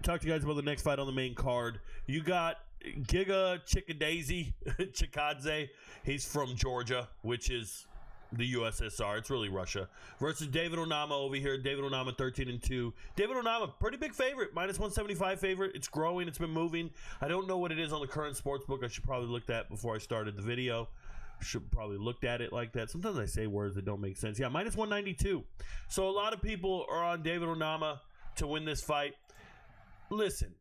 talk to you guys about the next fight on the main card. You got Giga Chikadze. He's from Georgia, which is the USSR. It's really Russia. Versus David Onama over here. David Onama 13-2. David Onama, pretty big favorite. -175 favorite. It's growing. It's been moving. I don't know what it is on the current sports book. I should probably look at before I started the video. Should probably looked at it like that. Sometimes I say words that don't make sense. Yeah, -192. So a lot of people are on David Onama to win this fight. Listen,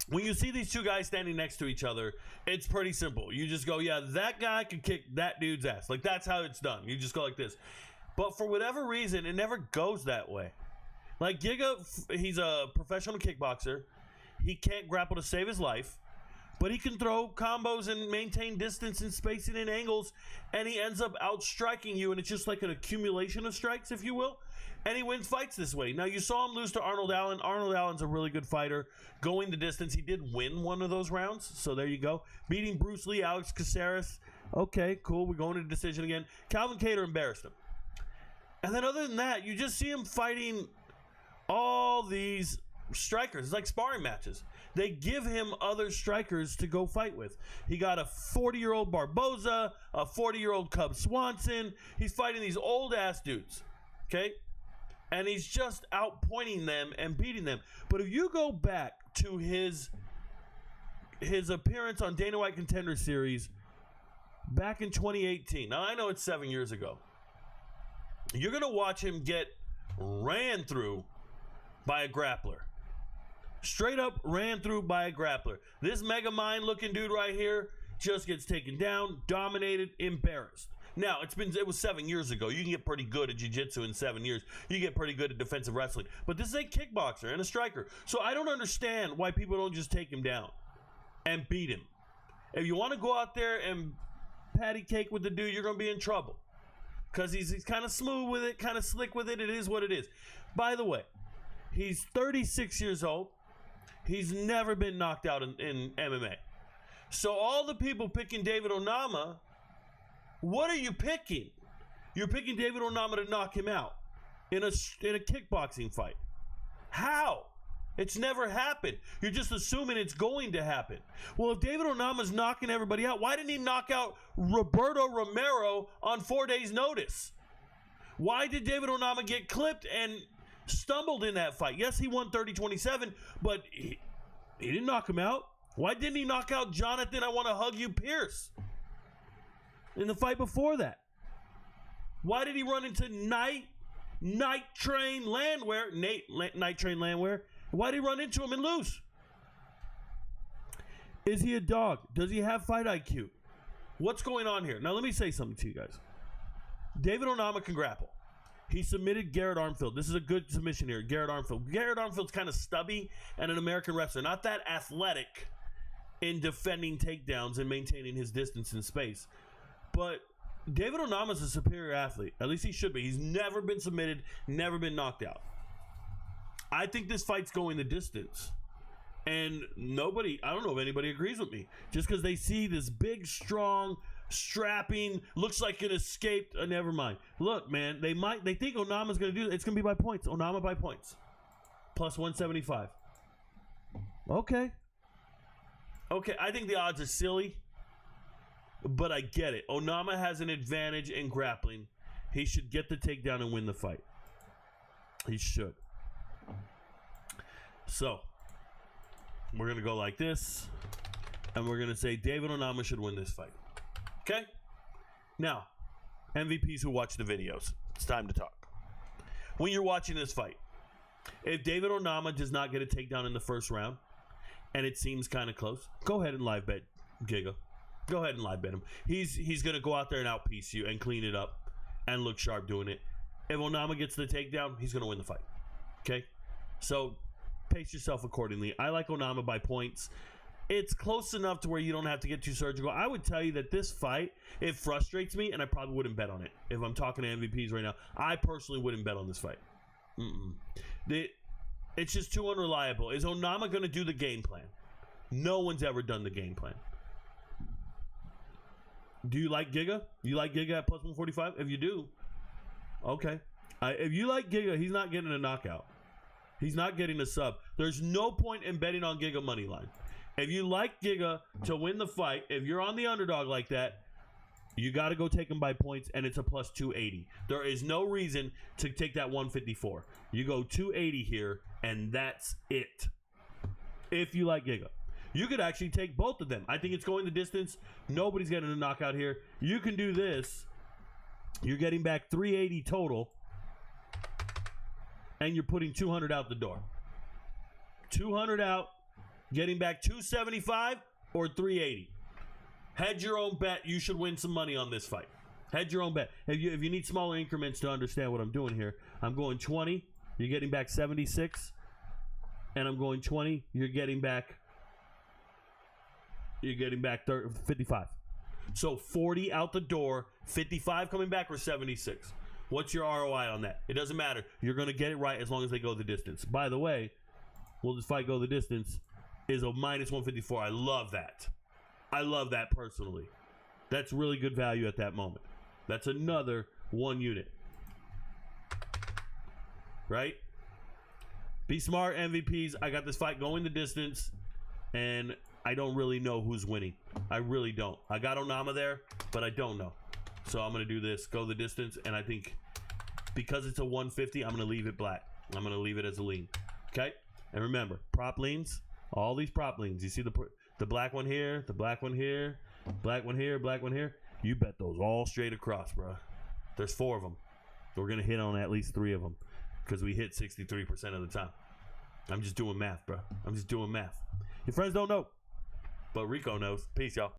when you see these two guys standing next to each other, it's pretty simple. You just go, yeah, that guy could kick that dude's ass. Like, that's how it's done. You just go like this. But for whatever reason, it never goes that way. Like, Giga, he's a professional kickboxer. He can't grapple to save his life. But he can throw combos and maintain distance and spacing and angles, and he ends up outstriking you, and it's just like an accumulation of strikes, if you will, and he wins fights this way. Now, you saw him lose to Arnold Allen. Arnold Allen's a really good fighter. Going the distance, he did win one of those rounds, so there you go. Beating Bruce Lee, Alex Caceres. Okay, cool. We're going to decision again. Calvin Kattar embarrassed him. And then other than that, you just see him fighting all these strikers. It's like sparring matches. They give him other strikers to go fight with. He got a 40-year-old Barboza, a 40-year-old Cub Swanson. He's fighting these old-ass dudes, okay? And he's just outpointing them and beating them. But if you go back to his appearance on Dana White Contender Series back in 2018, now I know it's 7 years ago, you're going to watch him get ran through by a grappler. Straight up ran through by a grappler. This Mega Mind looking dude right here just gets taken down, dominated, embarrassed. Now, it was 7 years ago. You can get pretty good at jiu-jitsu in 7 years. You get pretty good at defensive wrestling. But this is a kickboxer and a striker. So I don't understand why people don't just take him down and beat him. If you want to go out there and patty cake with the dude, you're going to be in trouble. Because he's kind of smooth with it, kind of slick with it. It is what it is. By the way, he's 36 years old. He's never been knocked out in MMA. So all the people picking David Onama, what are you picking? You're picking David Onama to knock him out in a kickboxing fight. How? It's never happened. You're just assuming it's going to happen. Well, if David Onama's knocking everybody out, why didn't he knock out Roberto Romero on 4 days' notice? Why did David Onama get clipped and stumbled in that fight? Yes, he won 30-27, but he didn't knock him out. Why didn't he knock out Jonathan, I want to hug you, Pierce in the fight before that? Why did he run into Night Train Landwehr? Night Train Landwehr. Why did he run into him and lose? Is he a dog? Does he have fight IQ? What's going on here? Now, let me say something to you guys. David Onama can grapple. He submitted Garrett Armfield. This is a good submission here. Garrett Armfield. Garrett Armfield's kind of stubby and an American wrestler. Not that athletic in defending takedowns and maintaining his distance in space. But David Onama's a superior athlete. At least he should be. He's never been submitted, never been knocked out. I think this fight's going the distance. And I don't know if anybody agrees with me. Just because they see this big, strong, strapping, looks like it escaped. Never mind. Look, man, they think Onama's going to do it. It's going to be by points. Onama by points. Plus 175. Okay, I think the odds are silly, but I get it. Onama has an advantage in grappling. He should get the takedown and win the fight. He should. So, we're going to go like this, and we're going to say David Onama should win this fight. Okay? Now, MVPs who watch the videos, it's time to talk. When you're watching this fight, if David Onama does not get a takedown in the first round, and it seems kind of close, go ahead and live bet Giga. Go ahead and live bet him. He's going to go out there and outpiece you and clean it up and look sharp doing it. If Onama gets the takedown, he's going to win the fight. Okay? So, pace yourself accordingly. I like Onama by points. It's close enough to where you don't have to get too surgical. I would tell you that this fight, it frustrates me, and I probably wouldn't bet on it. If I'm talking to MVPs right now, I personally wouldn't bet on this fight. It's just too unreliable. Is Onama going to do the game plan? No one's ever done the game plan. Do you like Giga? You like Giga at plus 145? If you do, okay. If you like Giga, he's not getting a knockout. He's not getting a sub. There's no point in betting on Giga money line. If you like Giga to win the fight, if you're on the underdog like that, you got to go take him by points, and it's a plus 280. There is no reason to take that 154. You go 280 here, and that's it. If you like Giga. You could actually take both of them. I think it's going the distance. Nobody's getting a knockout here. You can do this. You're getting back 380 total. And you're putting 200 out the door. 200 out, getting back 275 or 380. Hedge your own bet. You should win some money on this fight. Hedge your own bet. If you need smaller increments to understand what I'm doing here, I'm going 20. You're getting back 76. And I'm going 20. You're getting back 55. So 40 out the door, 55 coming back, or 76. What's your ROI on that? It doesn't matter. You're going to get it right as long as they go the distance. By the way, will this fight go the distance? Is a minus 154. I love that. I love that personally. That's really good value at that moment. That's another 1 unit. Right? Be smart, MVPs. I got this fight going the distance, and I don't really know who's winning. I really don't. I got Onama there, but I don't know. So I'm going to do this, go the distance, and I think because it's a 150, I'm going to leave it black. I'm going to leave it as a lean. Okay? And remember, prop leans, all these prop leans. You see the black one here, the black one here, black one here, black one here? You bet those all straight across, bro. There's 4 of them. We're going to hit on at least 3 of them because we hit 63% of the time. I'm just doing math, bro. I'm just doing math. Your friends don't know, but Rico knows. Peace, y'all.